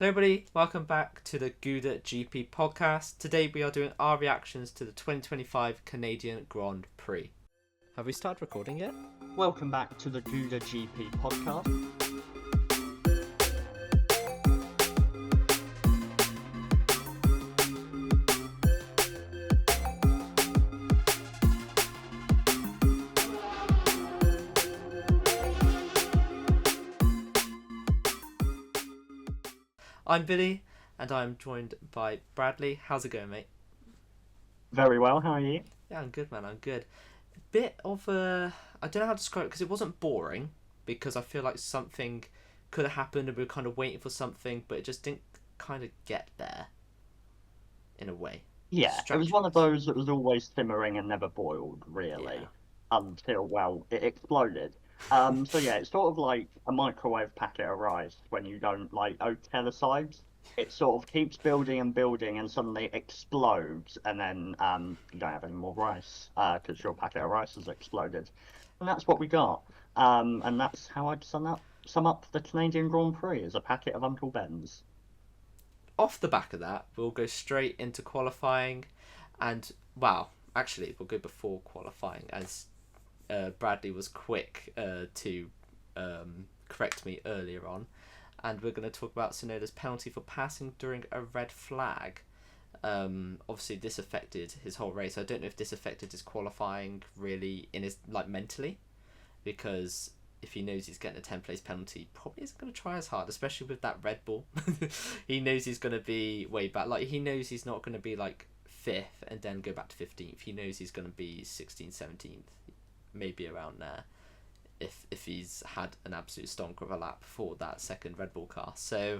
Hello everybody, welcome back to the Gouda GP podcast. Today we are doing our reactions to the 2025 Canadian Grand Prix. Have we started recording yet? Welcome back to the Gouda GP podcast. I'm Billy and I'm joined by Bradley. How's it going, mate? Very well, how are you? Yeah, I'm good, man. I'm good. Bit of a... I don't know how to describe it because it wasn't boring, because I feel like something could have happened and we were kind of waiting for something, but it just didn't kind of get there in a way. Yeah, it was one of those that was always simmering and never boiled, really, Yeah. until, well, it exploded. So yeah, it's sort of like a microwave packet of rice when you don't, tell the sides. It sort of keeps building and building and suddenly explodes, and then you don't have any more rice because your packet of rice has exploded. And that's what we got. And that's how I'd sum up the Canadian Grand Prix as a packet of Uncle Ben's. Off the back of that, we'll go straight into qualifying, and wow, actually, we'll go before qualifying as Bradley was quick to correct me earlier on, and we're going to talk about Tsunoda's penalty for passing during a red flag. Obviously, this affected his whole race. I don't know if this affected his qualifying really in his mentally, because if he knows he's getting a 10th place penalty, he probably isn't going to try as hard, especially with that Red Bull. He knows he's going to be way back. Like, he knows he's not going to be like 5th and then go back to 15th. He knows he's going to be 16th, 17th, maybe around there, if he's had an absolute stonker of a lap for that second Red Bull car. So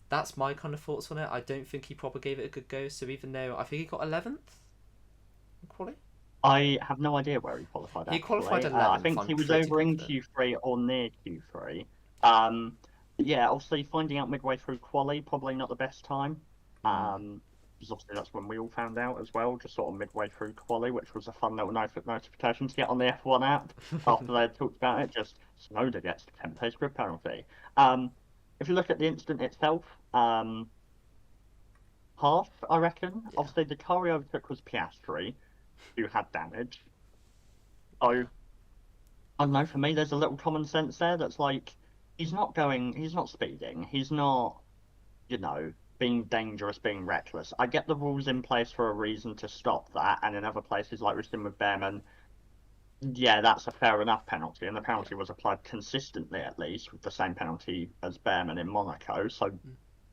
that's my kind of thoughts on it. I don't think he probably gave it a good go. So even though I think he got 11th in quali. I have no idea where he qualified. He qualified actually. 11th. I think I'm he was pretty over in confident. Q3 or near Q3. Yeah, obviously finding out midway through quali probably not the best time. Because obviously that's when we all found out as well, just sort of midway through quali, which was a fun little notification to get on the F1 app after they had talked about it. Just Tsunoda gets the 10th place grid penalty. If you look at the incident itself, half I reckon. Yeah. Obviously the car he overtook was Piastri, who had damage. So, I don't know, for me, there's a little common sense there that's like, he's not speeding, he's not, being dangerous, being reckless. I get the rules in place for a reason to stop that, and in other places, like we've seen with Behrman, yeah, that's a fair enough penalty, and the penalty was applied consistently, at least, with the same penalty as Behrman in Monaco, so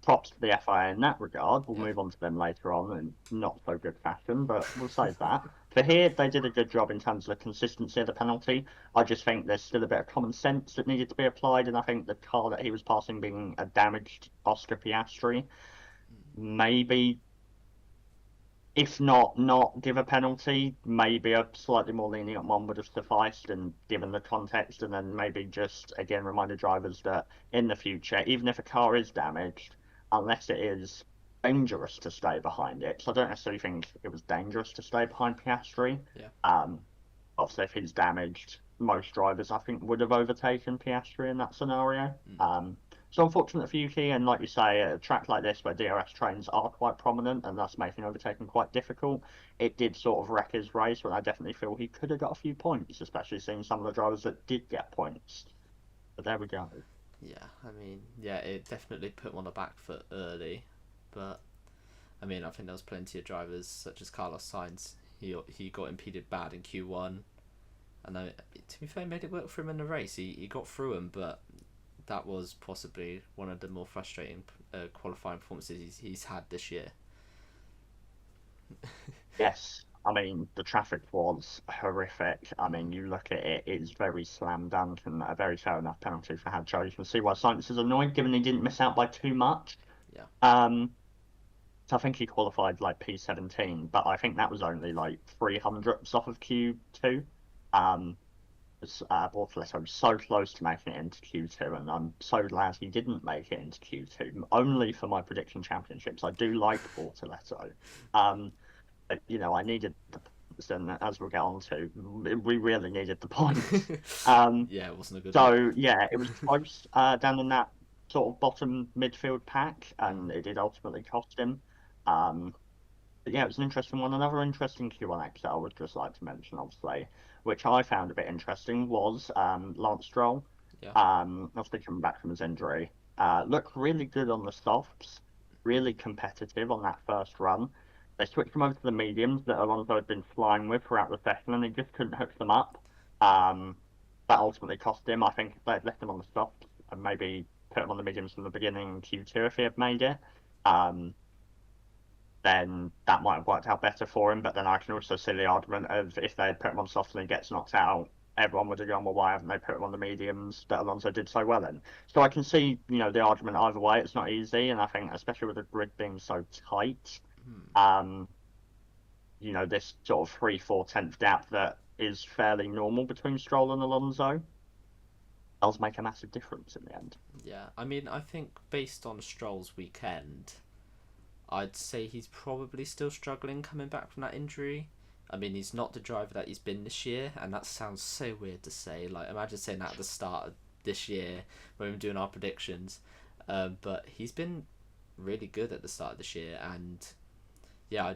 props to the FIA in that regard. We'll move on to them later on in not so good fashion, but we'll save that. For here, they did a good job in terms of the consistency of the penalty. I just think there's still a bit of common sense that needed to be applied, and I think the car that he was passing being a damaged Oscar Piastri, maybe, if not give a penalty, maybe a slightly more lenient one would have sufficed, and given the context, and then maybe just, again, remind the drivers that in the future, even if a car is damaged, unless it is dangerous to stay behind it. So I don't necessarily think it was dangerous to stay behind Piastri. Yeah. Obviously, if he's damaged, most drivers I think would have overtaken Piastri in that scenario. So unfortunate for Yuki, and like you say, a track like this where DRS trains are quite prominent and thus making overtaking quite difficult, it did sort of wreck his race, but I definitely feel he could have got a few points, especially seeing some of the drivers that did get points. But there we go. Yeah, I mean, yeah, it definitely put him on the back foot early, but I mean, I think there was plenty of drivers such as Carlos Sainz. He got impeded bad in Q1, and to be fair, he made it work for him in the race. He got through him, but that was possibly one of the more frustrating qualifying performances he's had this year. Yes, I mean, the traffic was horrific. I mean, you look at it, it's very slam dunk and a very fair enough penalty for Hadjo. You can see why Sainz is annoyed, given he didn't miss out by too much. Yeah. So I think he qualified like P17, but I think that was only like 300ths off of Q2. Bortoleto was so close to making it into Q2, and I'm so glad he didn't make it into Q2. Only for my prediction championships. I do like Bortoleto. But, I needed the points, and as we'll get on to, we really needed the points. Yeah, it wasn't a good So one. yeah, it was close down in that sort of bottom midfield pack, and it did ultimately cost him. Um, but yeah, it was an interesting one. Another interesting Q1X that I would just like to mention, obviously, which I found a bit interesting, was Lance Stroll. Yeah. Obviously coming back from his injury, looked really good on the softs, really competitive on that first run. They switched him over to the mediums that Alonso had been flying with throughout the session, and he just couldn't hook them up. Um, that ultimately cost him. I think if they had left him on the softs and maybe put him on the mediums from the beginning in Q2 if he had made it, um, then that might have worked out better for him. But then I can also see the argument of if they had put him on soft and he gets knocked out, everyone would have gone, well, why haven't they put him on the mediums that Alonso did so well in? So I can see, the argument either way. It's not easy, and I think especially with the grid being so tight, um, this sort of 3/4 gap that is fairly normal between Stroll and Alonso does make a massive difference in the end. Yeah, I mean, I think based on Stroll's weekend, I'd say he's probably still struggling coming back from that injury. I mean, he's not the driver that he's been this year, and that sounds so weird to say. Like, imagine saying that at the start of this year when we were doing our predictions. But he's been really good at the start of this year, and yeah,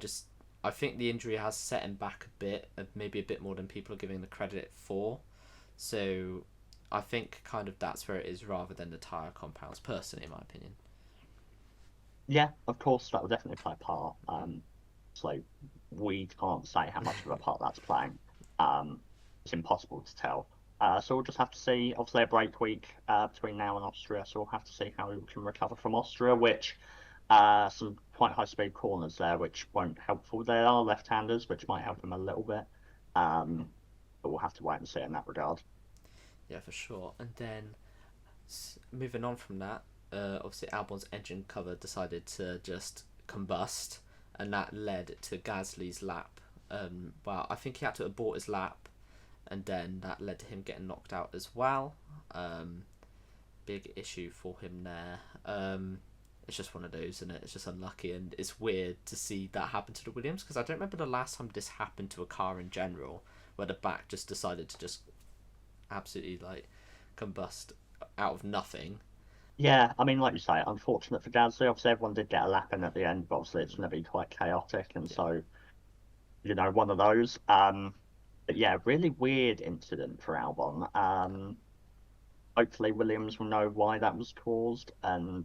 I think the injury has set him back a bit, maybe a bit more than people are giving the credit for. So I think kind of that's where it is rather than the tyre compounds, personally, in my opinion. Yeah, of course, that will definitely play a part. So we can't say how much of a part that's playing. It's impossible to tell. So we'll just have to see. Obviously, a break week between now and Austria, so we'll have to see how we can recover from Austria, which some quite high speed corners there, which won't helpful. They are left-handers, which might help them a little bit. But we'll have to wait and see in that regard. Yeah, for sure. And then moving on from that, obviously Albon's engine cover decided to just combust, and that led to Gasly's lap. Well, I think he had to abort his lap, and then that led to him getting knocked out as well. Big issue for him there. It's just one of those, isn't it? It's just unlucky, and it's weird to see that happen to the Williams, because I don't remember the last time this happened to a car in general, where the back just decided to just absolutely like combust out of nothing. Yeah, I mean, like you say, unfortunate for Gasly. Obviously, everyone did get a lap in at the end, but obviously it's going to be quite chaotic, and Yeah. so one of those. But yeah, really weird incident for Albon. Hopefully Williams will know why that was caused and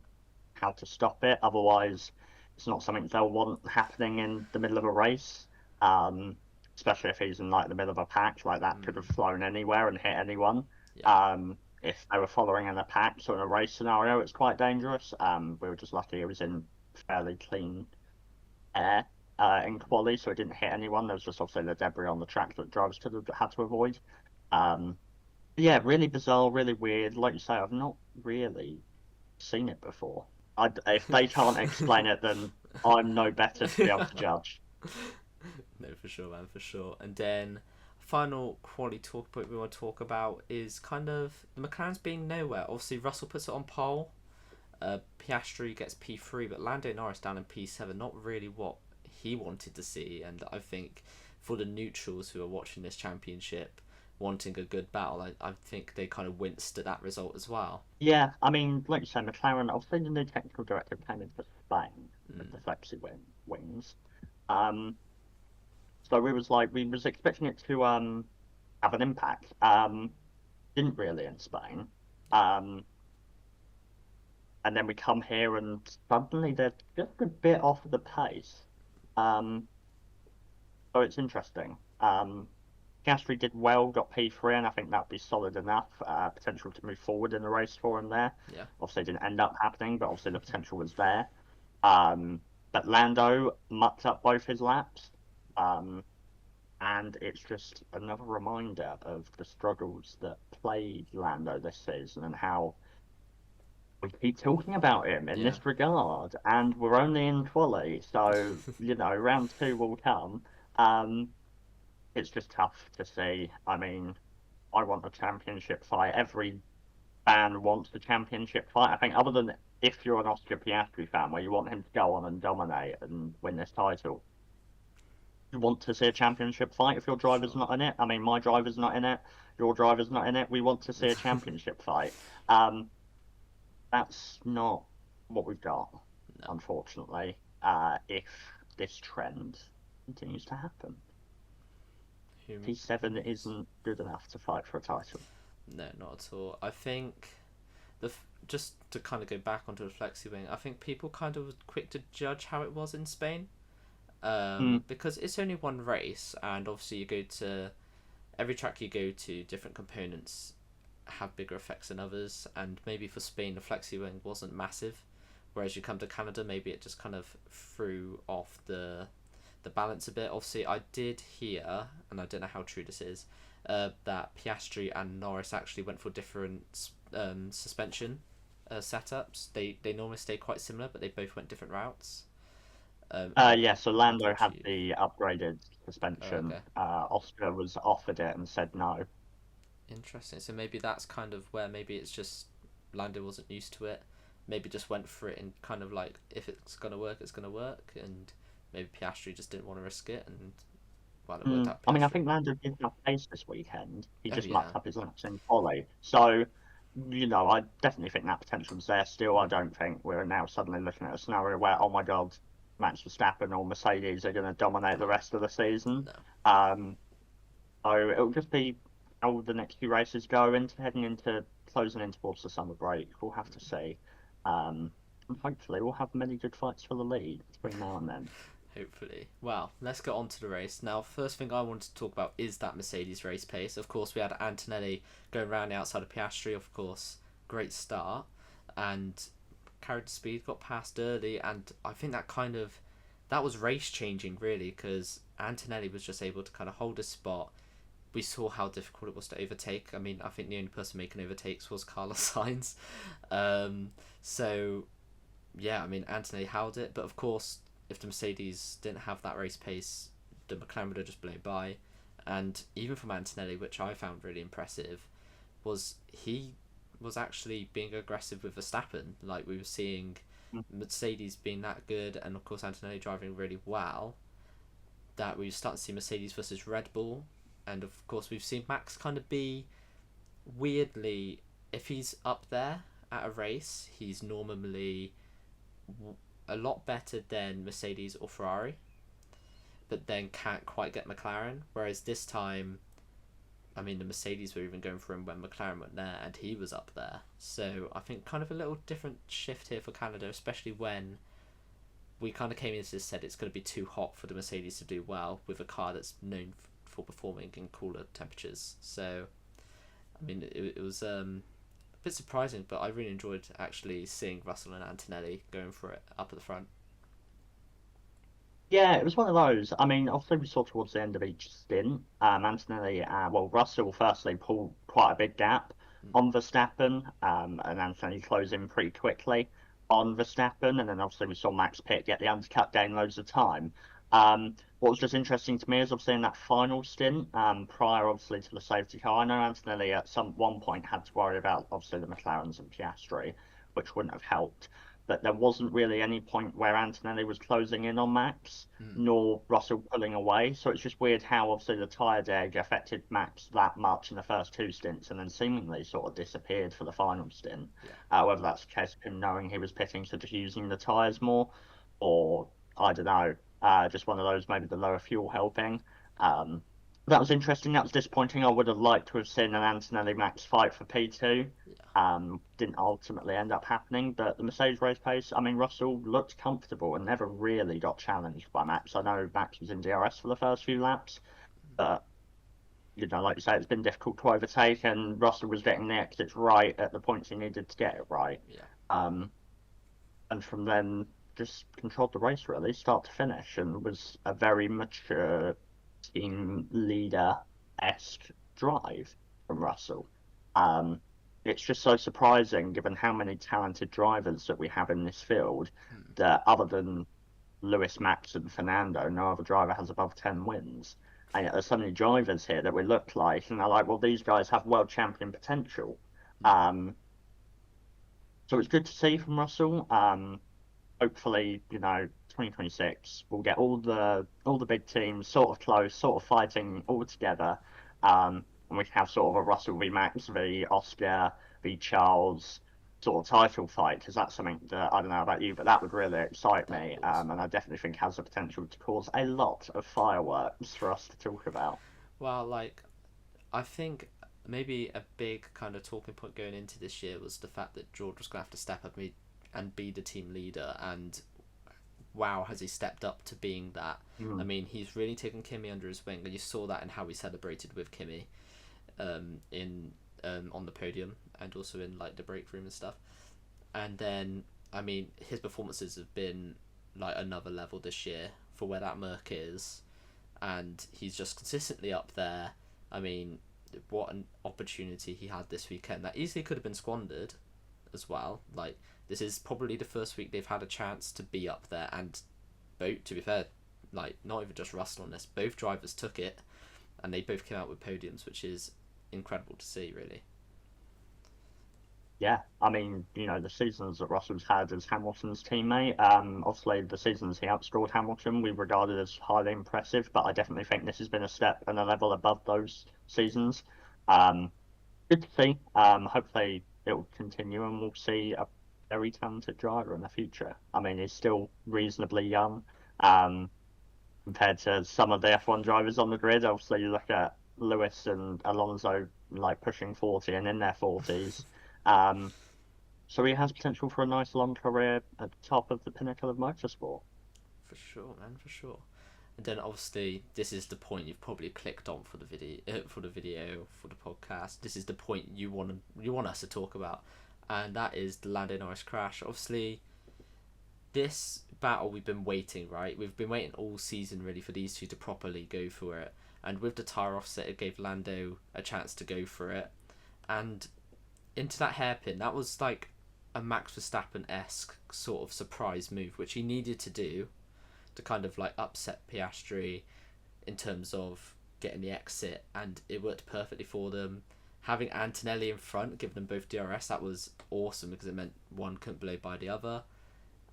how to stop it. Otherwise, it's not something they'll want happening in the middle of a race. Um, Especially if he's in like the middle of a pack, like that could have flown anywhere and hit anyone. Yeah. If they were following in a pack, so in a race scenario, it's quite dangerous. We were just lucky it was in fairly clean air in quali, so it didn't hit anyone. There was just obviously the debris on the track that drivers could have had to avoid. Um, yeah, really bizarre, really weird. Like you say, I've not really seen it before. If they can't explain it, then I'm no better to be able to judge. No, for sure, man, for sure. And then final quality talk point we want to talk about is kind of the McLaren's being nowhere. Obviously, Russell puts it on pole. Piastri gets P3, but Lando Norris down in P7. Not really what he wanted to see. And I think for the neutrals who are watching this championship, wanting a good battle, I think they kind of winced at that result as well. Yeah, I mean, like you say, McLaren, obviously the new technical director came in for Spain with the flexi wings. Um, so we was expecting it to have an impact. Didn't really in Spain. Um, and then we come here and suddenly they're just a bit off the pace. Um, so it's interesting. Gasly did well, got P3, and I think that'd be solid enough. Potential to move forward in the race for him there. Yeah. Obviously, it didn't end up happening, but obviously the potential was there. But Lando mucked up both his laps. And it's just another reminder of the struggles that plagued Lando this season and how we keep talking about him in Yeah. this regard. And we're only in quali, so, round two will come. It's just tough to see. I mean, I want a championship fight. Every fan wants the championship fight. I think other than if you're an Oscar Piastri fan where you want him to go on and dominate and win this title, you want to see a championship fight if your driver's not in it. I mean, my driver's not in it. Your driver's not in it. We want to see a championship fight. that's not what we've got, No. unfortunately. If this trend continues to happen, Who P7 knows? isn't good enough to fight for a title. No, not at all. I think just to kind of go back onto the flexi wing, I think people kind of were quick to judge how it was in Spain, Mm, because it's only one race, and obviously you go to every track you go to, different components have bigger effects than others, and maybe for Spain the flexi wing wasn't massive, whereas you come to Canada, maybe it just kind of threw off the balance a bit. Obviously, I did hear, and I don't know how true this is, that Piastri and Norris actually went for different suspension setups. They normally stay quite similar, but they both went different routes. yeah, so How Lando did had you? the upgraded Oh, suspension. okay, Oscar was offered it and said no. interesting. So maybe that's kind of where maybe it's just Lando wasn't used to it. Maybe just went for it and kind of like if it's gonna work, it's gonna work, and maybe Piastri just didn't want to risk it, and well, it worked out I mean, I Piastri. think Lando did have pace this weekend. He Oh just yeah, mucked up his laps in quali. So, I definitely think that potential's there still. I don't think we're now suddenly looking at a scenario where, oh my God, Max Verstappen or Mercedes are going to dominate the oh rest of the season. no, Um, so it'll just be how the next few races go into heading into closing in towards the summer break. We'll have to see. And hopefully we'll have many good fights for the lead between now and then. hopefully. Well, let's get on to the race. Now, first thing I wanted to talk about is that Mercedes race pace. Of course, we had Antonelli going around the outside of Piastri, of course. Great start. And carried the speed, got past early, and I think that was race changing really because Antonelli was just able to kind of hold his spot. We saw how difficult it was to overtake. I mean, I think the only person making overtakes was Carlos Sainz. Um, so yeah, I mean, Anthony held it, but of course, if the Mercedes didn't have that race pace, the McLaren would have just blown by. And even from Antonelli, which I found really impressive, was he was actually being aggressive with Verstappen. Like we were seeing Mercedes being that good, and of course Antonelli driving really well. That we were starting to see Mercedes versus Red Bull, and of course we've seen Max kind of be weirdly, if he's up there at a race, he's normally a lot better than Mercedes or Ferrari, but then can't quite get McLaren. Whereas this time, I mean, the Mercedes were even going for him when McLaren went there, and he was up there. So I think kind of a little different shift here for Canada, especially when we kind of came into this said it's going to be too hot for the Mercedes to do well with a car that's known for performing in cooler temperatures. So I mean, it was a bit surprising, but I really enjoyed actually seeing Russell and Antonelli going for it up at the front. Yeah, it was one of those. I mean, obviously we saw towards the end of each stint, Antonelli, Russell firstly pulled quite a big gap Mm. on Verstappen, and Antonelli closed in pretty quickly on Verstappen, and then obviously we saw Max Pitt get the undercut, gain loads of time. What was just interesting to me is obviously in that final stint, prior obviously to the safety car, I know Antonelli at some one point had to worry about obviously the McLarens and Piastri, which wouldn't have helped. But there wasn't really any point where Antonelli was closing in on Max, Mm. nor Russell pulling away. So it's just weird how obviously the tyre deg affected Max that much in the first two stints and then seemingly sort of disappeared for the final stint. Yeah. Whether that's the case of him knowing he was pitting, so just using the tyres more, or I don't know, just one of those, maybe the lower fuel helping. Um, that was interesting. That was disappointing. I would have liked to have seen an Antonelli Max fight for P2. Yeah. Didn't ultimately end up happening, but the Mercedes race pace, I mean, Russell looked comfortable and never really got challenged by Max. I know Max was in DRS for the first few laps, but like you say, it's been difficult to overtake, and Russell was getting the exits right at the points he needed to get it right. Yeah. Um, and from then just controlled the race really, start to finish, and was a very mature team leader esque drive from Russell. Um, it's just so surprising given how many talented drivers that we have in this field Mm. that other than Lewis, Max, and Fernando, no other driver has above 10 wins. And yet there's so many drivers here that we look like, and they're like, well, these guys have world champion potential. Mm. Um, so it's good to see from Russell. Hopefully, 2026 we'll get all the big teams sort of close, sort of fighting all together. And we can have sort of a Russell v Max v Oscar v Charles. sort of title fight, because that's something that I don't know about you, but that would really excite That me, was. and I definitely think has the potential to cause a lot of fireworks for us to talk about. Well, like, I think maybe a big kind of talking point going into this year was the fact that George was going to have to step up and be the team leader. And wow, has he stepped up to being that? I Mm. mean, he's really taken Kimmy under his wing, and you saw that in how he celebrated with Kimmy in on the podium and also in like the break room and stuff. And then, I mean, his performances have been like another level this year for where that Merc is, and he's just consistently up there. I mean, what an opportunity he had this weekend that easily could have been squandered as well. Like, this is probably the first week they've had a chance to be up there, and both, to be fair, like not even just Russell on this, both drivers took it, and they both came out with podiums, which is incredible to see, really. Yeah, I mean, the seasons that Russell's had as Hamilton's teammate, obviously the seasons he outscored Hamilton we regarded as highly impressive, but I definitely think this has been a step and a level above those seasons. Um, Good to see. Hopefully it will continue and we'll see a very talented driver in the future. I mean, he's still reasonably young, um, compared to some of the F1 drivers on the grid. Obviously, you look at Lewis and Alonso like pushing 40 and in their 40s. Um, so he has potential for a nice long career at the top of the pinnacle of motorsport. For sure, man, for sure. And then obviously this is the point you've probably clicked on for the video, for the podcast. This is the point you want us to talk about, and that is the Lando Norris crash. Obviously, this battle we've been waiting, right? We've been waiting all season really for these two to properly go for it. And with the tire offset, it gave Lando a chance to go for it. And into that hairpin, that was like a Max Verstappen esque sort of surprise move, which he needed to do to kind of like upset Piastri in terms of getting the exit, and it worked perfectly for them. Having Antonelli in front, giving them both DRS, that was awesome because it meant one couldn't blow by the other.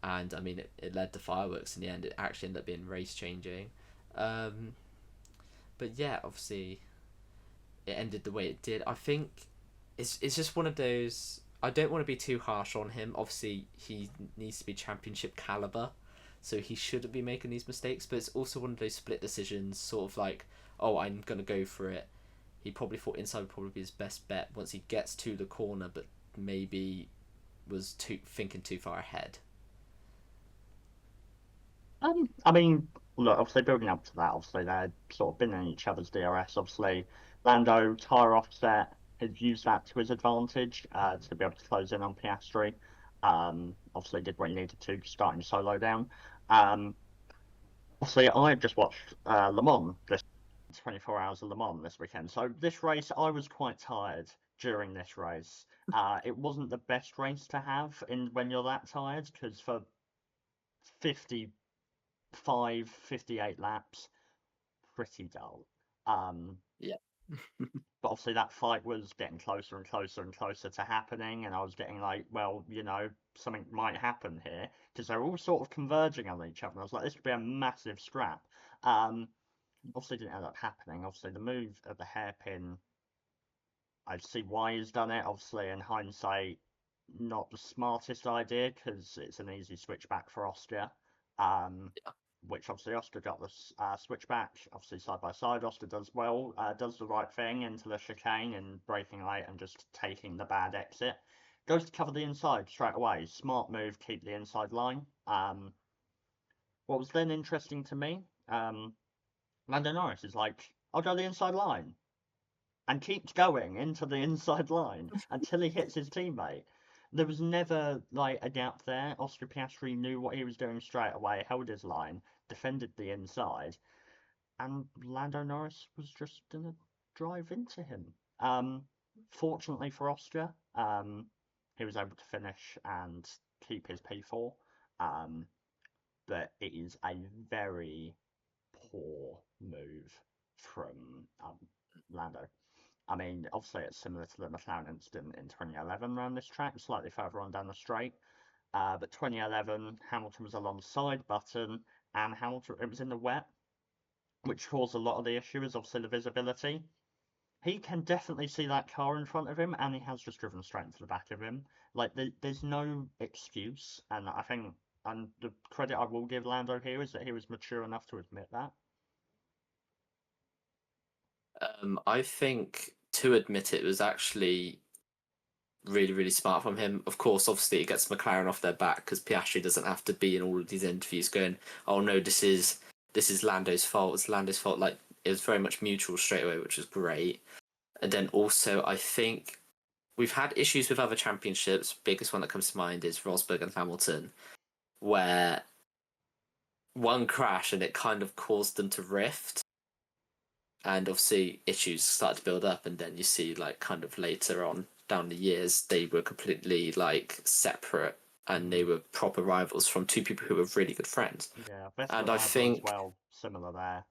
And I mean, it led to fireworks in the end. It actually ended up being race changing. Um, but yeah, obviously, it ended the way it did. I think it's just one of those. I don't want to be too harsh on him. Obviously, he needs to be championship caliber, so he shouldn't be making these mistakes. But it's also one of those split decisions, sort of like, oh, I'm gonna go for it. He probably thought inside would probably be his best bet once he gets to the corner, but maybe was too thinking too far ahead. I mean, look, obviously building up to that, obviously they'd sort of been in each other's DRS. Obviously, Lando tire offset had used that to his advantage, to be able to close in on Piastri. Obviously did what he needed to, starting solo down. Um, Obviously I just watched Le Mans this 24 hours of Le Mans this weekend. So this race, I was quite tired during this race. It wasn't the best race to have in when you're that tired, because for 55, 58 laps, pretty dull. Um, Yeah. but obviously that fight was getting closer and closer and closer to happening, and I was getting like, well, something might happen here because they're all sort of converging on each other. And I was like, this could be a massive scrap. Um, Obviously, didn't end up happening. Obviously, the move at the hairpin, I see why he's done it. Obviously, in hindsight, not the smartest idea because it's an easy switchback for Oscar. Um, which obviously Oscar got the switchback, obviously side by side. Oscar does well, does the right thing into the chicane and braking late and just taking the bad exit. Goes to cover the inside straight away. Smart move, keep the inside line. What was then interesting to me, Lando Norris is like, I'll go the inside line, and keeps going into the inside line until he hits his teammate. There was never like a gap there. Oscar Piastri knew what he was doing straight away, held his line, defended the inside, and Lando Norris was just gonna drive into him. Fortunately for Oscar, he was able to finish and keep his P4. Um, but it is a very poor move from Lando. I mean, obviously it's similar to the McLaren incident in 2011 around this track, slightly further on down the straight. But 2011, Hamilton was alongside Button, and Hamilton it was in the wet, which caused a lot of the issue. Is obviously the visibility. he can definitely see that car in front of him, and he has just driven straight into the back of him. Like, there's no excuse, and I think, and the credit I will give Lando here is that he was mature enough to admit that. I think to admit it was actually really, really smart from him. Of course, obviously, it gets McLaren off their back because Piastri doesn't have to be in all of these interviews going, "Oh no, this is Lando's fault. It's Lando's fault." Like it was very much mutual straight away, which was great. And then also, I think we've had issues with other championships. Biggest one that comes to mind is Rosberg and Hamilton, where one crash and it kind of caused them to rift. And obviously issues start to build up, and then you see like kind of later on down the years they were completely like separate, and they were proper rivals from two people who were really good friends. Yeah, Vettel And and I Albon as think, well, similar there,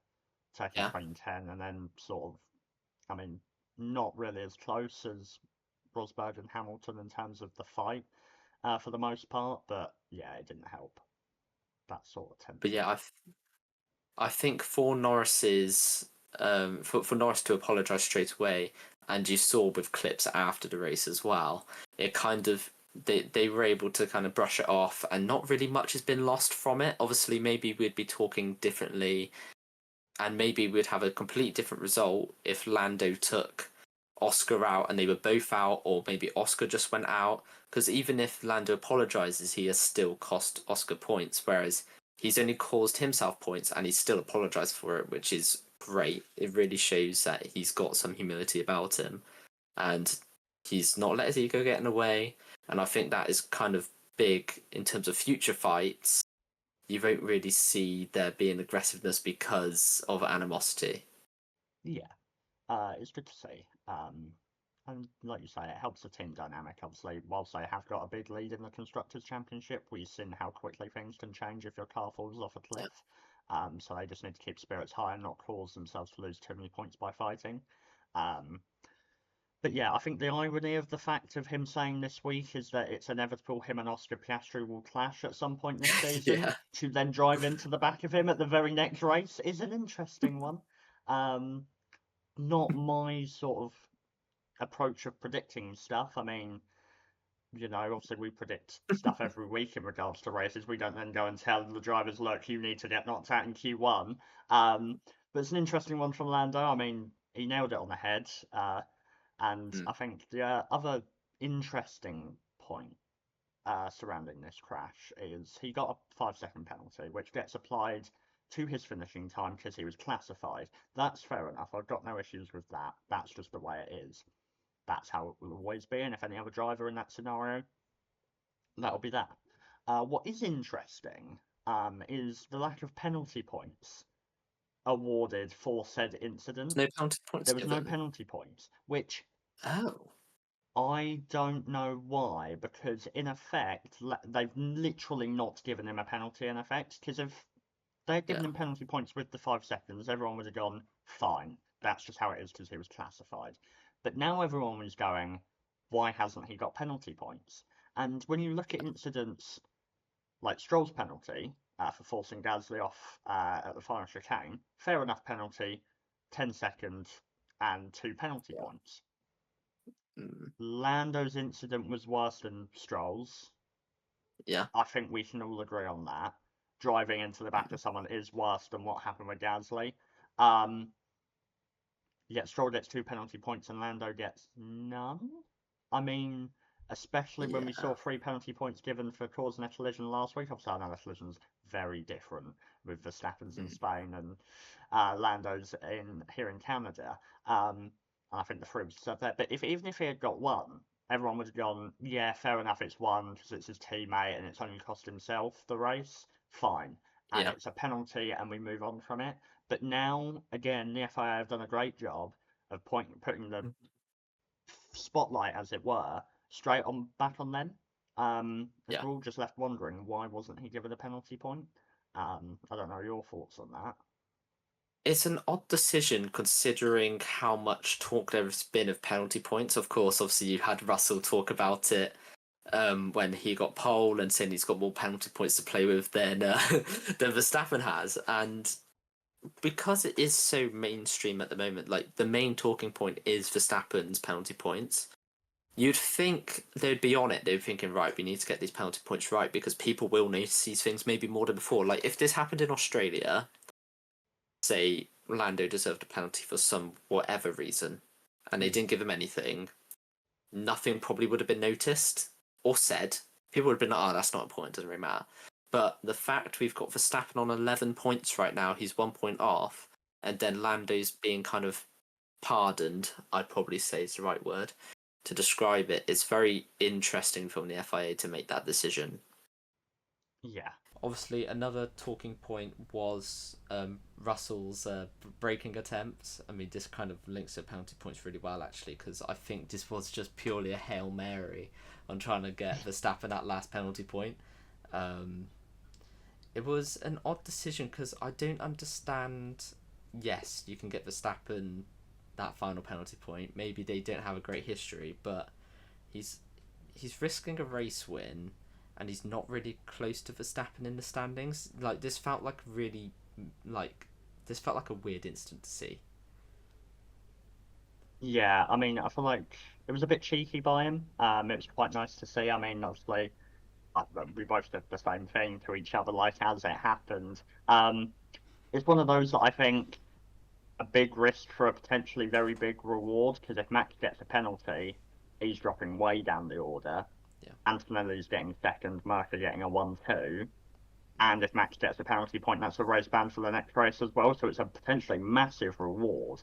taking yeah, 2010, and then sort of, I mean, not really as close as Rosberg and Hamilton in terms of the fight, for the most part, but yeah, it didn't help, that sort of but tension. yeah, I think for Norris's for Norris to apologise straight away, and you saw with clips after the race as well, it kind of they were able to kind of brush it off, and not really much has been lost from it. Obviously, maybe we'd be talking differently, and maybe we'd have a complete different result if Lando took Oscar out and they were both out, or maybe Oscar just went out. Because even if Lando apologizes, he has still cost Oscar points, whereas he's only caused himself points and he's still apologized for it, which is great. It really shows that he's got some humility about him, and he's not let his ego get in the way. And I think that is kind of big in terms of future fights. You won't really see there being aggressiveness because of animosity. Yeah, it's good to see. And like you say, it helps the team dynamic. Obviously, whilst they have got a big lead in the Constructors' Championship, we've seen how quickly things can change if your car falls off a Yeah. cliff. So they just need to keep spirits high and not cause themselves to lose too many points by fighting. Um, but yeah, I think the irony of the fact of him saying this week is that it's inevitable him and Oscar Piastri will clash at some point this season Yeah. to then drive into the back of him at the very next race is an interesting one. Um, Not my sort of approach of predicting stuff. I mean, obviously we predict stuff every week in regards to races. We don't then go and tell the drivers, look, you need to get knocked out in Q1. But it's an interesting one from Lando. I mean, he nailed it on the head. And Mm. I think the other interesting point surrounding this crash is he got a 5-second penalty, which gets applied to his finishing time because he was classified. That's fair enough. I've got no issues with that. That's just the way it is. That's how it will always be. And if any other driver in that scenario, that'll be that. What is interesting is the lack of penalty points awarded for said incident. No penalty points There was no given. penalty points, which Oh. I don't know why, because in effect, they've literally not given him a penalty in effect. Because if they'd given Yeah. him penalty points with the 5 seconds, everyone would have gone, fine. That's just how it is because he was classified. But now everyone was going, why hasn't he got penalty points? And when you look at incidents like Stroll's penalty for forcing Gasly off at the final chicane, fair enough penalty, 10 seconds and 2 penalty Yeah. points. Mm. Lando's incident was worse than Stroll's. Yeah. I think we can all agree on that. Driving into the back of someone is worse than what happened with Gasly. Um, Yet Stroll gets 2 penalty points and Lando gets none. I mean, especially when we saw Yeah. 3 penalty points given for causing a collision last week. Obviously, I know the collision's very different with Verstappen's in Mm. Spain and Lando's in here in Canada. And I think the three was deserved there. But even if he had got one, everyone would have gone, yeah, fair enough, it's one because it's his teammate and it's only cost himself the race. Fine. And Yeah. it's a penalty and we move on from it. But now, again, the FIA have done a great job of putting the spotlight, as it were, straight on back on them. As Yeah. we're all just left wondering why wasn't he given a penalty point? I don't know your thoughts on that. It's an odd decision considering how much talk there's been of penalty points. Of course, obviously you had Russell talk about it when he got pole and saying he's got more penalty points to play with than than Verstappen has, and because it is so mainstream at the moment, like the main talking point is Verstappen's penalty points. You'd think they'd be on it. They're thinking, right, we need to get these penalty points right because people will notice these things maybe more than before. Like if this happened in Australia, say Lando deserved a penalty for some whatever reason, and they didn't give him anything, nothing probably would have been noticed or said. People would have been like, oh, that's not important, doesn't really matter. But the fact we've got Verstappen on 11 points right now, he's 1 point off, and then Lando's being kind of pardoned, I'd probably say is the right word, to describe it. It's very interesting from the FIA to make that decision. Yeah. Obviously, another talking point was Russell's braking attempt. I mean, this kind of links to penalty points really well, actually, because I think this was just purely a Hail Mary on trying to get Verstappen that last penalty point. It was an odd decision because I don't understand. Yes, you can get Verstappen that final penalty point. Maybe they don't have a great history, but he's risking a race win, and he's not really close to Verstappen in the standings. Like this felt like a weird instant to see. Yeah, I mean, I feel like it was a bit cheeky by him. It was quite nice to see. I mean, obviously, we both did the same thing to each other, like as it happened. It's one of those that I think a big risk for a potentially very big reward, because if Max gets a penalty, he's dropping way down the order. Yeah. Antonelli's getting second, Murphy getting a 1-2. And if Max gets a penalty point, that's a race ban for the next race as well. So it's a potentially massive reward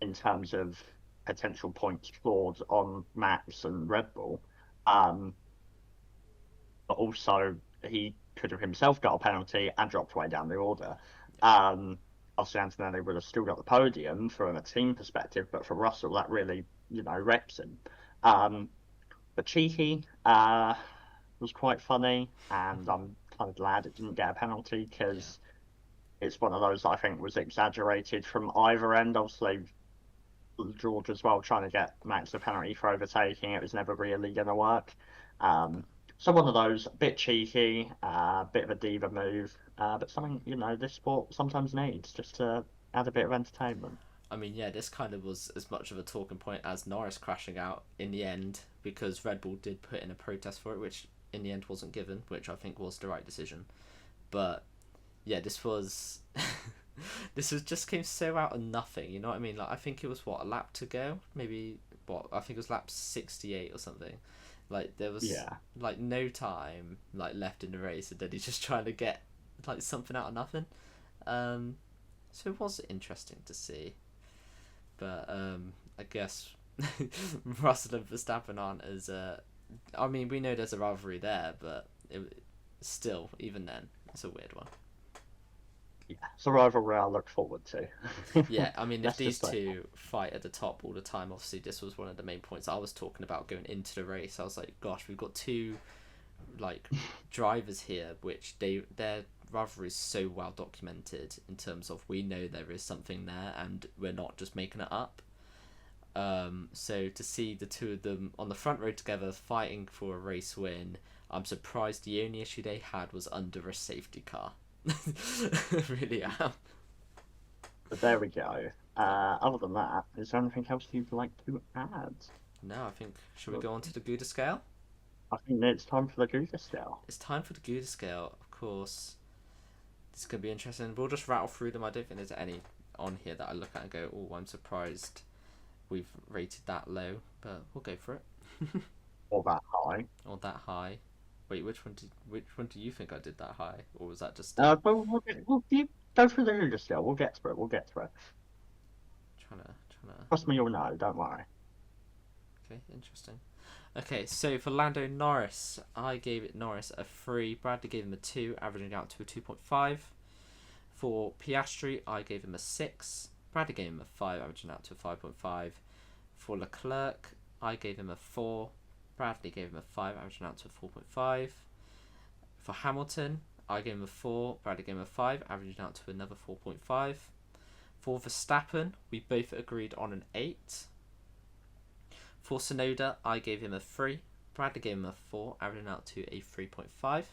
in terms of potential points scored on Max and Red Bull. But also, he could have himself got a penalty and dropped way down the order. Obviously, Antonelli would have still got the podium from a team perspective, but for Russell, that really, wrecks him. But cheeky was quite funny, and I'm kind of glad it didn't get a penalty because it's one of those that I think was exaggerated from either end. Obviously, George as well trying to get Max a penalty for overtaking. It was never really going to work. So one of those, a bit cheeky, a bit of a diva move, but something, this sport sometimes needs just to add a bit of entertainment. I mean, yeah, this kind of was as much of a talking point as Norris crashing out in the end, because Red Bull did put in a protest for it, which in the end wasn't given, which I think was the right decision. But yeah, this was just came so out of nothing. You know what I mean? Like I think it was a lap to go, maybe I think it was lap 68 or something. Like there was like no time left in the race, and then he's just trying to get something out of nothing. So it was interesting to see, but I guess Russell and Verstappen aren't as. I mean, we know there's a rivalry there, but still, even then, it's a weird one. Yeah, it's a rivalry I look forward to. Yeah, I mean, if these two fight at the top all the time, obviously this was one of the main points I was talking about going into the race. I was like, gosh, we've got two drivers here, which their rivalry is so well documented in terms of we know there is something there and we're not just making it up. So to see the two of them on the front row together fighting for a race win, I'm surprised the only issue they had was under a safety car. Really am. But there we go. Other than that, is there anything else you'd like to add? No, I think should we go on to the Gouda scale? I think it's time for the Gouda scale. It's time for the Gouda scale, of course. This is gonna be interesting. We'll just rattle through them. I don't think there's any on here that I look at and go, "Oh, I'm surprised we've rated that low," but we'll go for it. Or that high. Or that high. Wait, which one do you think I did that high, or was that just? We'll go through the Gouda scale. We'll get to it. Trying to. Trust me, you'll know. Don't worry. Okay, interesting. Okay, so for Lando Norris, I gave Norris a 3. Bradley gave him a 2, averaging out to a 2.5. For Piastri, I gave him a 6. Bradley gave him a 5, averaging out to a 5.5. For Leclerc, I gave him a 4. Bradley gave him a 5, averaging out to a 4.5. For Hamilton, I gave him a 4. Bradley gave him a 5, averaging out to another 4.5. For Verstappen, we both agreed on an 8. For Tsunoda, I gave him a 3. Bradley gave him a 4, averaging out to a 3.5.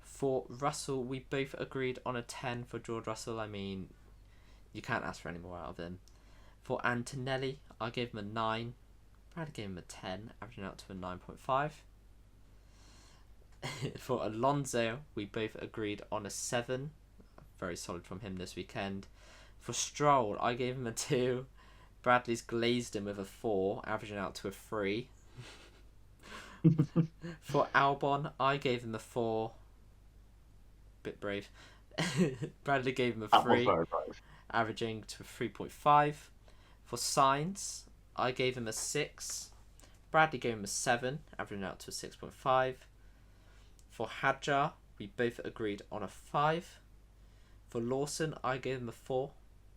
For Russell, we both agreed on a 10 for George Russell. I mean, you can't ask for any more out of him. For Antonelli, I gave him a 9. Brad gave him a 10, averaging out to a 9.5. For Alonso, we both agreed on a 7. Very solid from him this weekend. For Stroll, I gave him a 2. Bradley's glazed him with a 4, averaging out to a 3. For Albon, I gave him a 4. Bit brave. Bradley gave him a 3, averaging to a 3.5. For Sainz, I gave him a 6. Bradley gave him a 7, averaging out to a 6.5. For Hadjar, we both agreed on a 5. For Lawson, I gave him a 4.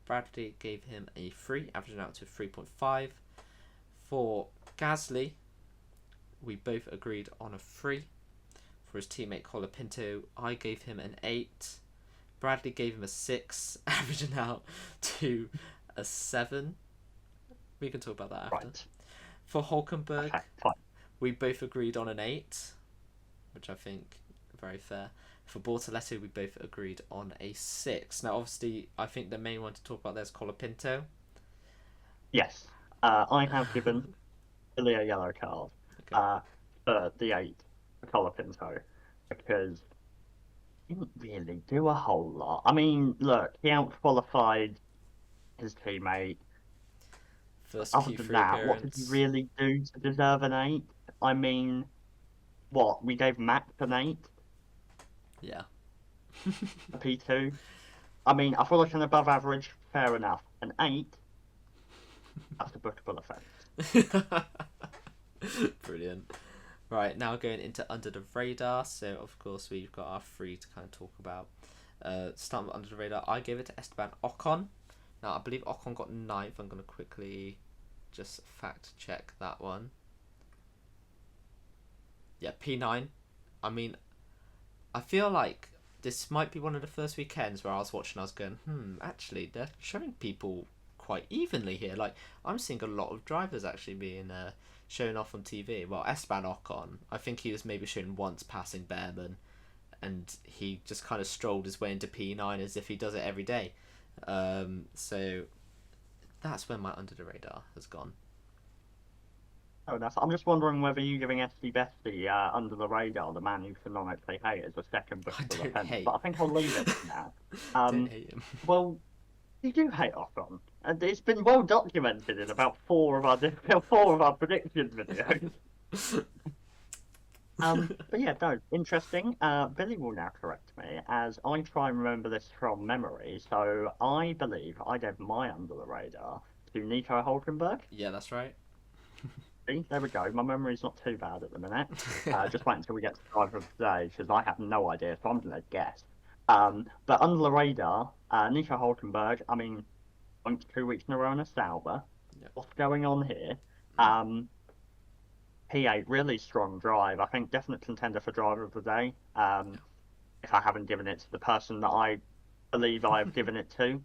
Bradley gave him a 3, averaging out to 3.5. For Gasly, we both agreed on a 3. For his teammate Colapinto, I gave him an 8. Bradley gave him a 6, averaging out to a 7. We can talk about that after. Right. For Hulkenberg, Okay, fine. we both agreed on an 8, which I think very fair. For Bortoleto, we both agreed on a 6. Now, obviously, I think the main one to talk about there is Colapinto. Yes. I have given Billy a yellow card for the 8 for Colapinto because he didn't really do a whole lot. I mean, look, he out-qualified his teammate. First Other Q3 than that, what did he really do to deserve an 8? I mean, what? We gave Max an 8? Yeah. A P2? I mean, I feel like an above average, fair enough. An 8? That's a bookable effect. Brilliant. Right, now going into under the radar. So, of course, we've got our 3 to kind of talk about. Starting with under the radar, I gave it to Esteban Ocon. Now, I believe Ocon got 9th. I'm going to quickly just fact check that one. Yeah, P9. I mean, I feel like this might be one of the first weekends where I was watching, I was going, actually, they're showing people quite evenly here. Like, I'm seeing a lot of drivers actually being shown off on TV. Well, Esteban Ocon, I think he was maybe shown once passing Behrman, and he just kind of strolled his way into P9 as if he does it every day. So that's where my under the radar has gone. Oh, that's. I'm just wondering whether you're giving SD Bestie under the radar, the man you canonically hate, as a second bookable offence. But I think I'll leave it for now. Don't hate him. Well, you do hate Ocon, and it's been well documented in about 4 of our prediction videos. But yeah, no, interesting. Billy will now correct me as I try and remember this from memory. So I believe I gave my under the radar to Nico Hulkenberg. Yeah, that's right. See, there we go. My memory's not too bad at the minute. Just wait until we get to the driver of the day because I have no idea, so I'm going to guess. But under the radar, Nico Hulkenberg, I mean, 2 weeks in a row in a Sauber. Yep. What's going on here? P8, really strong drive. I think definite contender for driver of the day. If I haven't given it to the person that I believe I've given it to.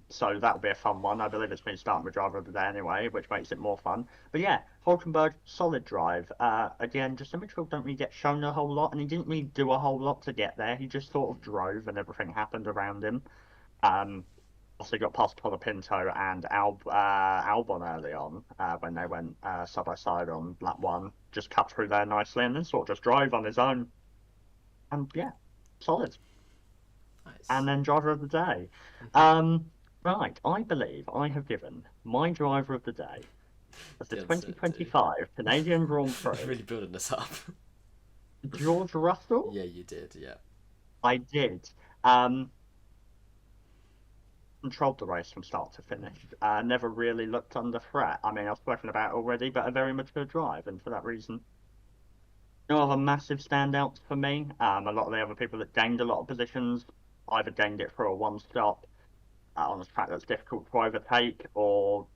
So that'll be a fun one. I believe it's been starting with driver of the day anyway, which makes it more fun. But yeah, Hulkenberg, solid drive. Again, just a midfield don't really get shown a whole lot, and he didn't really do a whole lot to get there. He just sort of drove, and everything happened around him. Also got past Colapinto and Albon early on when they went side by side on lap 1. Just cut through there nicely, and then sort of just drove on his own. And yeah, solid. Nice. And then driver of the day. Right, I believe I have given my driver of the day as the 2025 Canadian Grand Prix. Really building this up. George Russell? Yeah, you did, yeah. I did. Controlled the race from start to finish. Never really looked under threat. I mean, I've spoken about it already, but a very mature drive, and for that reason, no other massive standouts for me. A lot of the other people that gained a lot of positions either gained it for a one-stop on a track that's difficult to overtake, or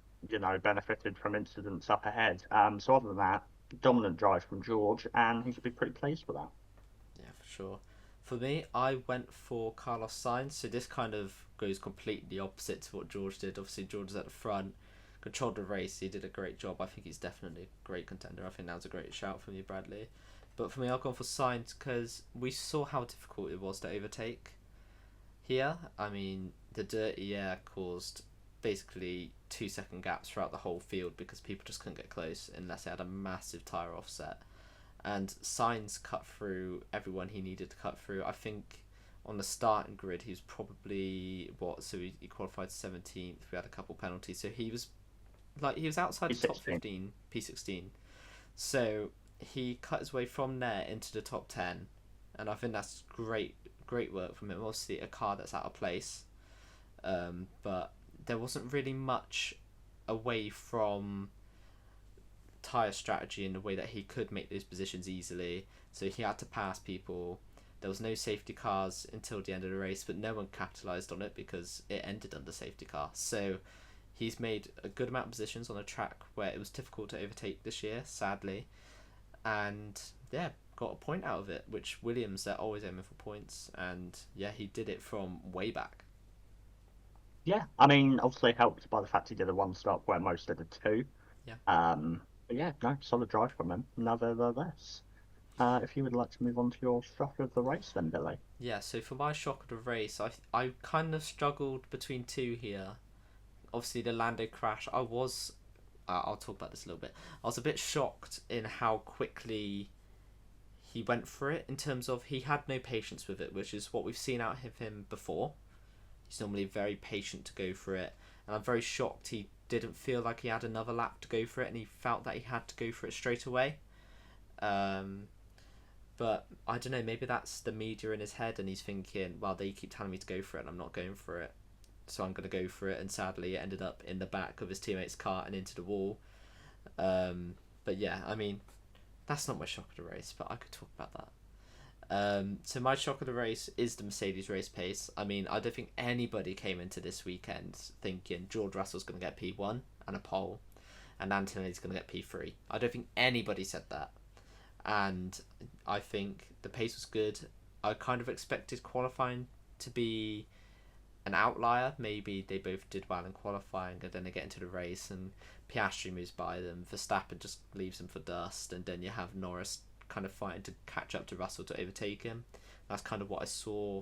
benefited from incidents up ahead. So other than that, dominant drive from George, and he should be pretty pleased with that. Yeah, for sure. For me, I went for Carlos Sainz, so this kind of goes completely opposite to what George did. Obviously, George was at the front, controlled the race, he did a great job. I think he's definitely a great contender. I think that was a great shout from you, Bradley. But for me, I've gone for Sainz because we saw how difficult it was to overtake. here, I mean, the dirty air caused basically 2 second gaps throughout the whole field because people just couldn't get close unless they had a massive tyre offset. And Sainz cut through everyone he needed to cut through. I think on the starting grid he was probably so he qualified 17th. We had a couple penalties, so he was outside the top 15, P16. So he cut his way from there into the top 10, and I think that's great work from him. Obviously a car that's out of place, but there wasn't really much away from tyre strategy in the way that he could make those positions easily, so he had to pass people. There was no safety cars until the end of the race, but no one capitalised on it because it ended under safety car. So he's made a good amount of positions on a track where it was difficult to overtake this year, sadly, and yeah, got a point out of it, which Williams, they're always aiming for points, and yeah, he did it from way back. Yeah, I mean, obviously helped by the fact he did a one stop where most did a two. Yeah. But yeah, no, solid drive from him, nevertheless. If you would like to move on to your shock of the race then, Billy. Yeah, so for my shock of the race, I kind of struggled between two here. Obviously, the Lando crash, I'll talk about this a little bit. I was a bit shocked in how quickly he went for it, in terms of he had no patience with it, which is what we've seen out of him before. He's normally very patient to go for it, and I'm very shocked he didn't feel like he had another lap to go for it, and he felt that he had to go for it straight away. But I don't know, maybe that's the media in his head, and he's thinking, well, they keep telling me to go for it and I'm not going for it, so I'm going to go for it. And sadly it ended up in the back of his teammate's car and into the wall. But yeah, I mean, that's not my shock of the race, but I could talk about that. So my shock of the race is the Mercedes race pace. I mean, I don't think anybody came into this weekend thinking George Russell's going to get P1 and a pole and Antonelli's going to get P3. I don't think anybody said that. And I think the pace was good. I kind of expected qualifying to be an outlier. Maybe they both did well in qualifying and then they get into the race and Piastri moves by them, Verstappen just leaves them for dust, and then you have Norris kind of fighting to catch up to Russell to overtake him. That's kind of what I saw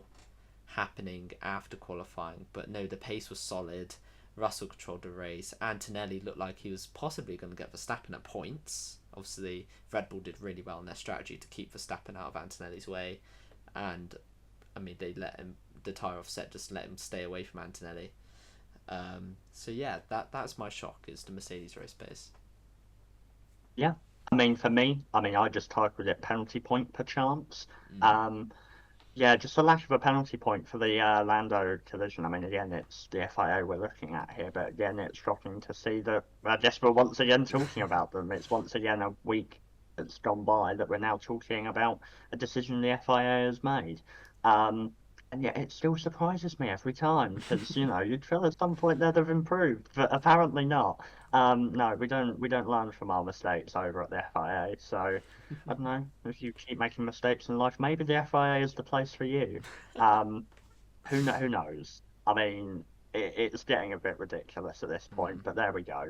happening after qualifying. But no, the pace was solid. Russell controlled the race. Antonelli looked like he was possibly going to get Verstappen at points. Obviously, Red Bull did really well in their strategy to keep Verstappen out of Antonelli's way, and I mean they let him, the tyre offset just let him stay away from Antonelli. So yeah, that's my shock, is the Mercedes race pace. Yeah, I mean, for me, I just titled it penalty point per chance. Yeah, just a lack of a penalty point for the Lando collision. I mean, again, it's the FIA we're looking at here, but again, it's shocking to see that I guess we're once again talking about them. It's once again a week that's gone by that we're now talking about a decision the FIA has made. And yet it still surprises me every time because, you'd feel at some point they'd have improved, but apparently not. No, we don't learn from our mistakes over at the FIA. So I don't know, if you keep making mistakes in life, maybe the FIA is the place for you. Who knows? I mean, it's getting a bit ridiculous at this point, but there we go.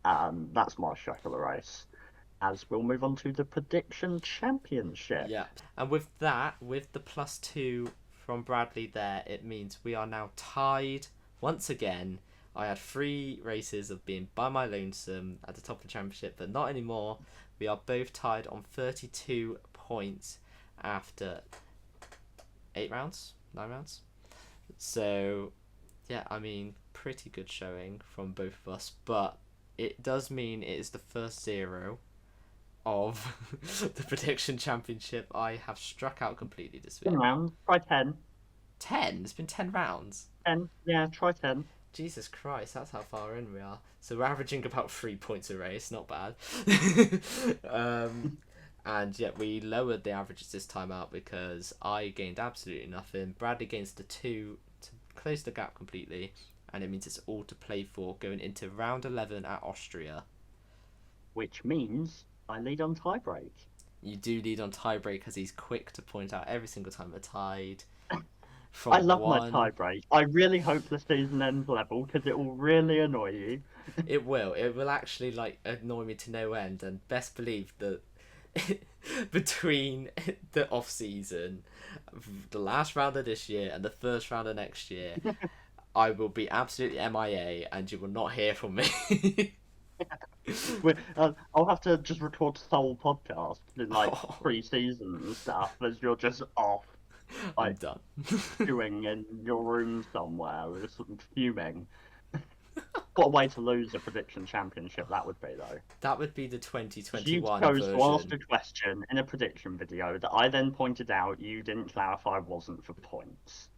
That's my shock of the race. As we'll move on to the prediction championship. Yeah, and with that, with the +2 from Bradley there, it means we are now tied once again. I had 3 races of being by my lonesome at the top of the championship, but not anymore. We are both tied on 32 points after 9 rounds. So yeah, I mean, pretty good showing from both of us, but it does mean it is the first 0 of the prediction championship. I have struck out completely this week. 10 rounds, try 10. 10? It's been 10 rounds. 10, yeah, try 10. Jesus Christ, that's how far in we are. So we're averaging about 3 points a race, not bad. And yet we lowered the averages this time out because I gained absolutely nothing. Bradley gains the 2 to close the gap completely, and it means it's all to play for going into round 11 at Austria. Which means I lead on tiebreak. You do lead on tiebreak because he's quick to point out every single time we're tied. I love my tiebreak. I really hope the season ends level because it will really annoy you. It will. It will actually annoy me to no end, and best believe that between the off season, the last round of this year and the first round of next year, I will be absolutely MIA, and you will not hear from me. I'll have to just record sole podcast in like pre-season and stuff as you're just off, I'm like done. chewing in your room somewhere, just fuming. What a way to lose a prediction championship that would be, though. That would be the You 2021 chose to ask version. a question in a prediction video that I then pointed out you didn't clarify wasn't for points.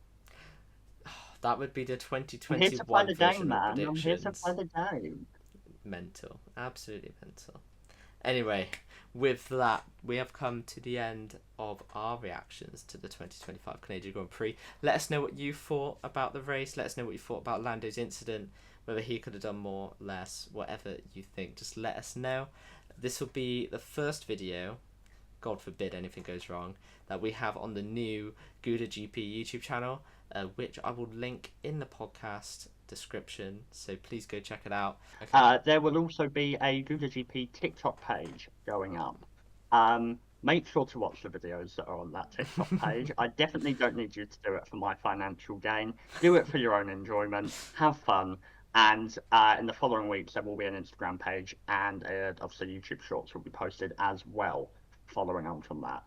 That would be the I'm here to play 2021 the version game, of man. I'm here to predictions. play the game. Mental. Absolutely mental. Anyway, with that, we have come to the end of our reactions to the 2025 Canadian Grand Prix. Let us know what you thought about the race. Let us know what you thought about Lando's incident, whether he could have done more, less, whatever you think. Just let us know. This will be the first video, God forbid anything goes wrong, that we have on the new Gouda GP YouTube channel, which I will link in the podcast description, so please go check it out. Okay. There will also be a Gouda GP TikTok page going up. Make sure to watch the videos that are on that TikTok page. I definitely don't need you to do it for my financial gain. Do it for your own enjoyment. Have fun. And in the following weeks, there will be an Instagram page, and obviously YouTube Shorts will be posted as well following on from that.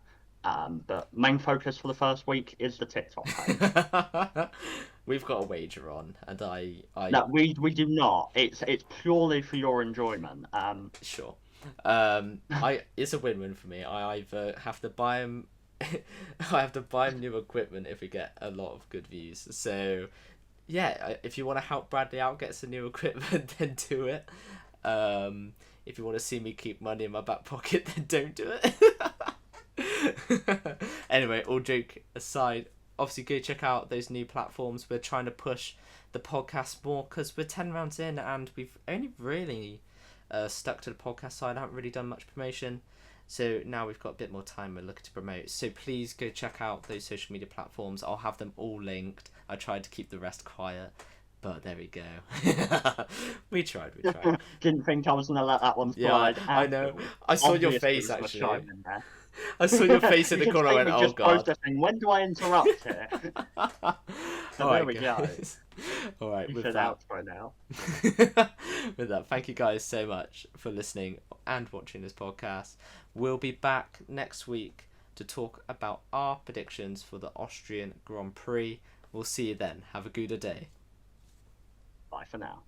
But main focus for the first week is the TikTok page. We've got a wager on, and I No, we do not. It's purely for your enjoyment. Sure. It's a win-win for me. I either have to buy him, I have to buy him new equipment if we get a lot of good views. So, yeah, if you want to help Bradley out, get some new equipment, then do it. If you want to see me keep money in my back pocket, then don't do it. Anyway, all joke aside, obviously go check out those new platforms. We're trying to push the podcast more because we're 10 rounds in and we've only really stuck to the podcast side. I haven't really done much promotion, so now we've got a bit more time we're looking to promote. So please go check out those social media platforms. I'll have them all linked. I tried to keep the rest quiet, but there we go. we tried. Didn't think I was gonna let that one slide. Yeah, I know. I saw your face actually. I saw your face in the corner. I went, "Oh God!" Processing. When do I interrupt here? So there we go. All right, with that, out for now. With that, thank you guys so much for listening and watching this podcast. We'll be back next week to talk about our predictions for the Austrian Grand Prix. We'll see you then. Have a good day. Bye for now.